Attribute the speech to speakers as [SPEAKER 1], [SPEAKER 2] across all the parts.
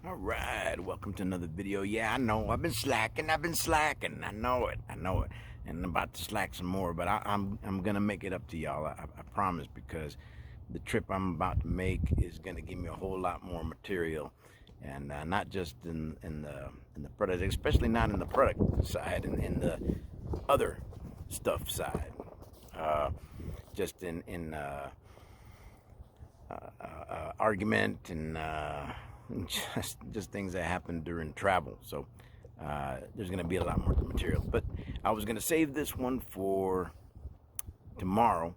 [SPEAKER 1] All right, welcome to another video. Yeah, I know I've been slacking. I know it. And I'm about to slack some more, but I'm gonna make it up to y'all. I promise, because the trip I'm about to make is gonna give me a whole lot more material, and not just in the product, especially not in the product side, and in the other stuff side. Uh, just in argument and just things that happen during travel. So there's going to be a lot more material. But I was going to save this one for tomorrow,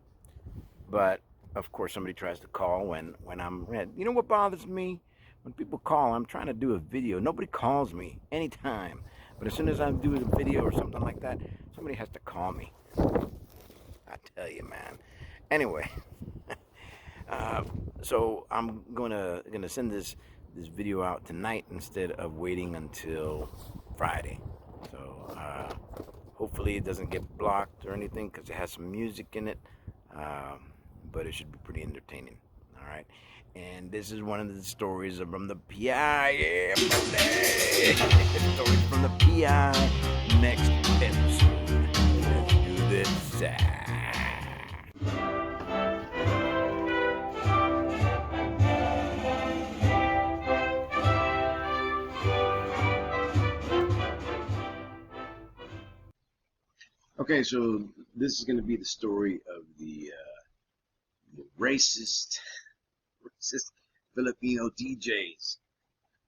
[SPEAKER 1] but of course somebody tries to call when I'm ready. You know what bothers me? When people call, I'm trying to do a video. Nobody calls me anytime. But as soon as I do a video or something like that, somebody has to call me. I tell you, man. Anyway, Uh, so I'm gonna send this video out tonight instead of waiting until Friday. So hopefully it doesn't get blocked or anything, because it has some music in it. But it should be pretty entertaining. All right. And this is one of the stories from the PI. Yeah, stories from the PI. Next episode. Let's do this.
[SPEAKER 2] Okay, so this is going to be the story of the racist Filipino DJs.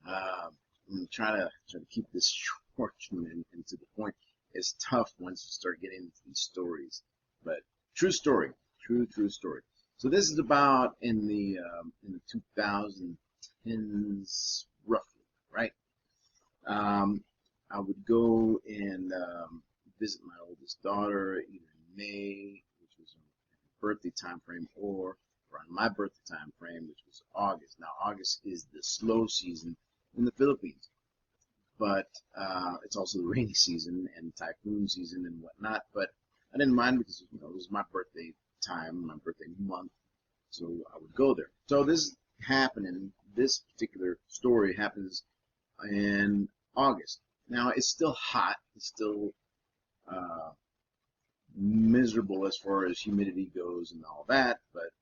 [SPEAKER 2] I'm going to try to keep this short and to the point. It's tough once you start getting into these stories, but true story, true story. So this is about in the 2010s, roughly, right? I would go and visit my oldest daughter either in May, which was her birthday time frame, or around my birthday time frame, which was August. Now, August is the slow season in the Philippines, but it's also the rainy season and typhoon season and whatnot. But I didn't mind because it was my birthday time, my birthday month, so I would go there. So this particular story happens in August. Now it's still hot. It's still uh, miserable as far as humidity goes and all that, but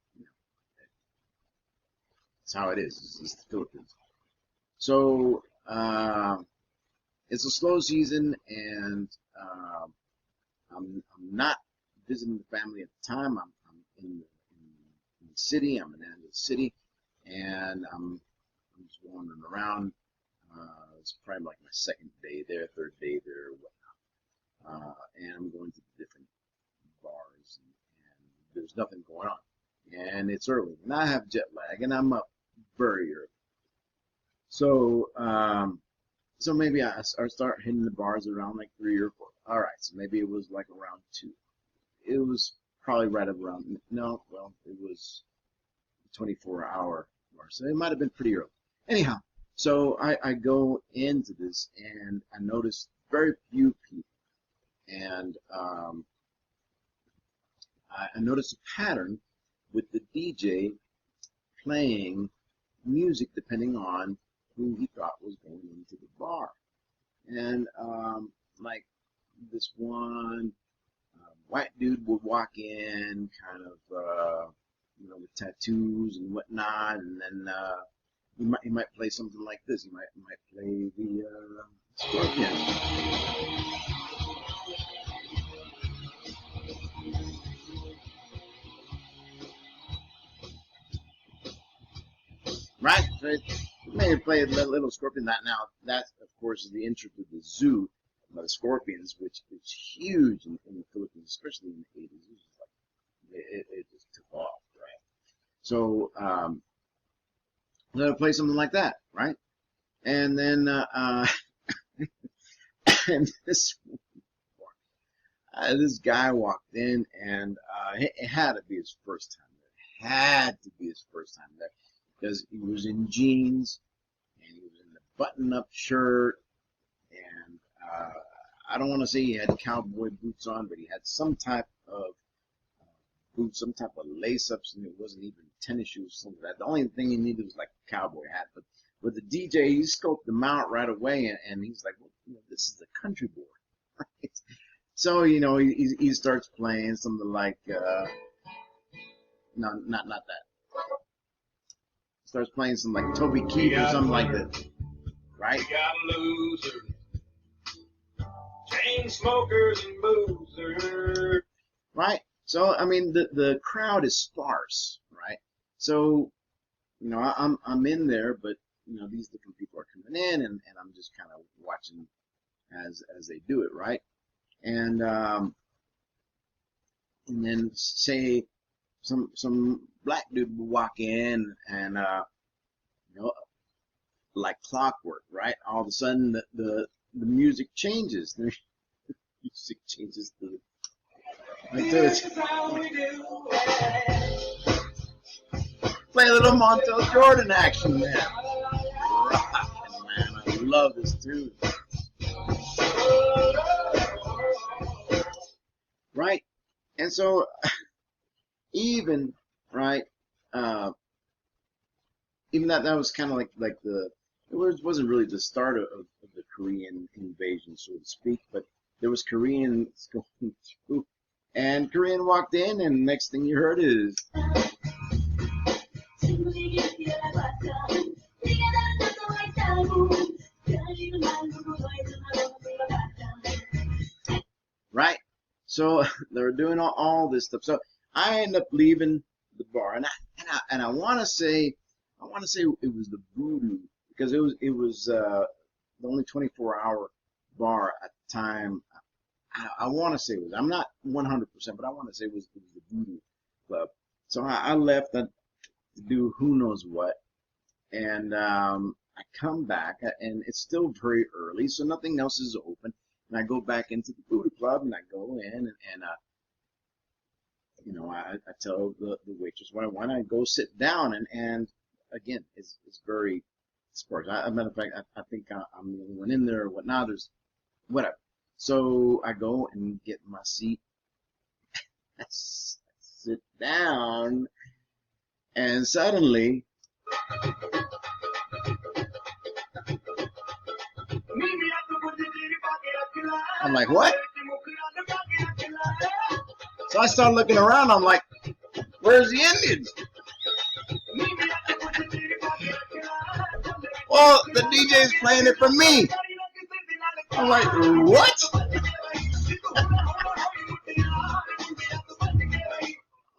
[SPEAKER 2] it's how it is. It's the Philippines. So it's a slow season, and I'm not visiting the family at the time. I'm in the city. I'm in Angeles City, and I'm just wandering around. It's probably like my second day there, third day there, and I'm going to the different bars, and there's nothing going on. And it's early, and I have jet lag, and I'm up very early. So, so maybe I start hitting the bars around like 3 or 4. All right, so maybe it was like around 2. It was probably right around, no, well, it was 24-hour bar, so it might have been pretty early. Anyhow, so I go into this, and I notice very few people. And I noticed a pattern with the DJ playing music depending on who he thought was going into the bar. And like this one white dude would walk in, kind of with tattoos and whatnot, and then he might play something like this. He might play the Scorpions. Right? So it may play a little Scorpion. That of course is the intro to the zoo by the Scorpions, which is huge in the Philippines, especially in the 80s. It was just like it just took off, right? So I'm gonna play something like that, right? And then and this guy walked in, and it had to be his first time there. It had to be his first time there because he was in jeans, and he was in the button-up shirt, and I don't want to say he had cowboy boots on, but he had some type of boots, some type of lace-ups, and it wasn't even tennis shoes, something like that. The only thing he needed was like a cowboy hat, but But the DJ, he scoped them out right away, and he's like, well, this is a country boy. Right? So, he starts playing something like, no, not that. He starts playing something like Toby Keith or something like that. Right?
[SPEAKER 3] We got losers, chain smokers and boozers.
[SPEAKER 2] Right? So, I mean, the crowd is sparse, right? So, I'm in there, but, these different people are coming in, and I'm just kind of watching as they do it, right? And then say some black dude will walk in, and like clockwork, right? All of a sudden the music changes. The music changes to like this. Play a little Montel Jordan action there. Rockin', man, I love this tune. Right? And so even right, even that was kind of like it wasn't really the start of the Korean invasion, so to speak, but there was Koreans going through, and Korean walked in, and next thing you heard is right. So they were doing all this stuff. So I end up leaving the bar, and I want to say it was the Voodoo, because it was the only 24-hour bar at the time. I want to say it was. I'm not 100%, but I want to say it was the Voodoo Club. So I left to do who knows what, and I come back, and it's still very early, so nothing else is open. And I go back into the Voodoo Club, and I go in, and I tell the waitress what I want. I go sit down, and again, it's very sparse. As a matter of fact, I think I'm the only one in there or whatnot. There's whatever. So I go and get my seat. I sit down, and suddenly I'm like, what? So I start looking around. I'm like, where's the Indians? Well, the DJ's playing it for me. I'm like, what?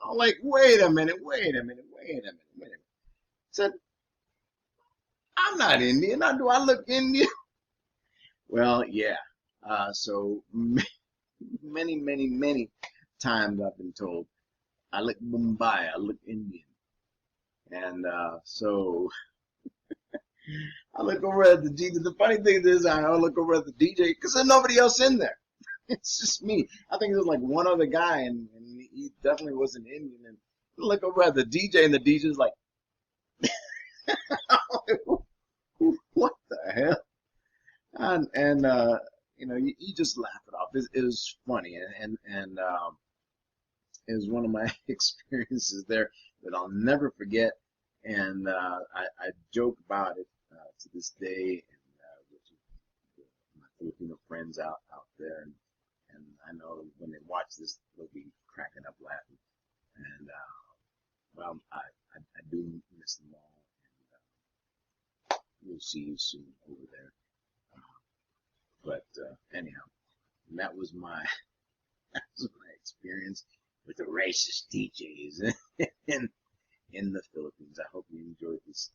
[SPEAKER 2] I'm like, wait a minute. I said, I'm not Indian. Do I look Indian? Well, yeah. So many times I've been told I look Mumbai, I look Indian. And so I look over at the DJ. The funny thing is, I look over at the DJ because there's nobody else in there. It's just me. I think there's like one other guy, and he definitely wasn't Indian. And I look over at the DJ, and the DJ's like, what the hell? And you just laugh it off. It was funny, and it was one of my experiences there that I'll never forget. And I joke about it to this day, and with my Filipino friends out there, and I know when they watch this, they'll be cracking up laughing. And well, I do miss them all, and we'll see you soon over there. But anyhow, that was my experience with the racist DJs in the Philippines. I hope you enjoyed this